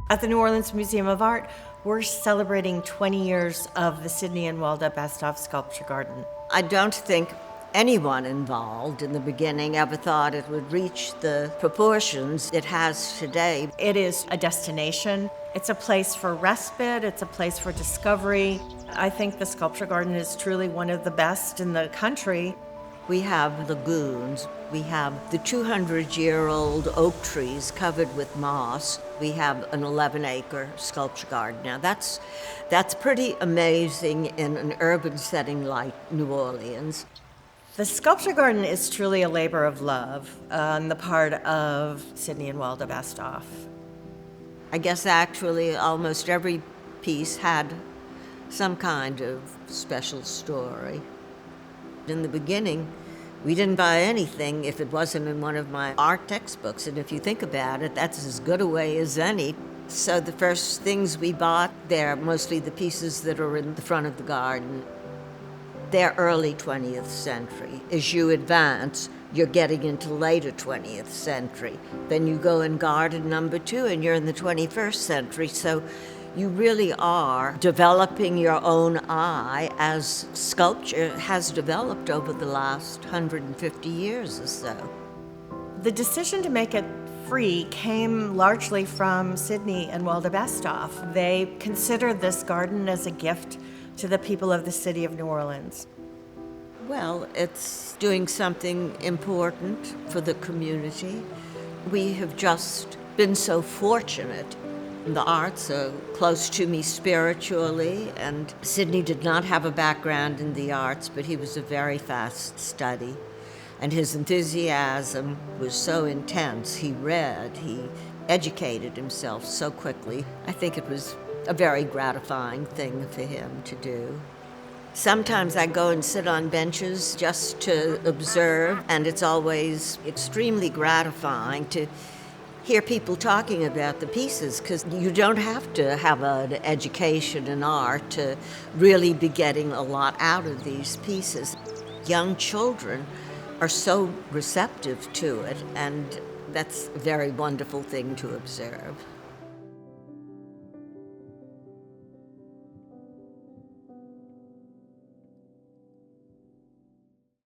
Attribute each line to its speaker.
Speaker 1: At the New Orleans Museum of Art, we're celebrating 20 years of the Sydney and Walda Besthoff Sculpture Garden.
Speaker 2: I don't think anyone involved in the beginning ever thought it would reach the proportions it has today.
Speaker 1: It is a destination. It's a place for respite. It's a place for discovery. I think the Sculpture Garden is truly one of the best in the country.
Speaker 2: We have lagoons. We have the 200-year-old oak trees covered with moss. We have an 11-acre sculpture garden. Now that's pretty amazing in an urban setting like New Orleans.
Speaker 1: The Sculpture Garden is truly a labor of love on the part of Sydney and Walda Besthoff.
Speaker 2: I guess actually almost every piece had some kind of special story. In the beginning, we didn't buy anything if it wasn't in one of my art textbooks, and if you think about it, that's as good a way as any. So the first things we bought, they're mostly the pieces that are in the front of the garden. They're early 20th century. As you advance, you're getting into later 20th century. Then you go in garden number 2, and you're in the 21st century. So you really are developing your own eye as sculpture has developed over the last 150 years or so.
Speaker 1: The decision to make it free came largely from Sydney and Walda Besthoff. They considered this garden as a gift to the people of the city of New Orleans.
Speaker 2: Well, it's doing something important for the community. We have just been so fortunate. The arts are close to me spiritually, and Sydney did not have a background in the arts, but he was a very fast study. And his enthusiasm was so intense. He read, he educated himself so quickly. I think it was a very gratifying thing for him to do. Sometimes I go and sit on benches just to observe, and it's always extremely gratifying to hear people talking about the pieces, because you don't have to have an education in art to really be getting a lot out of these pieces. Young children are so receptive to it, and that's a very wonderful thing to observe.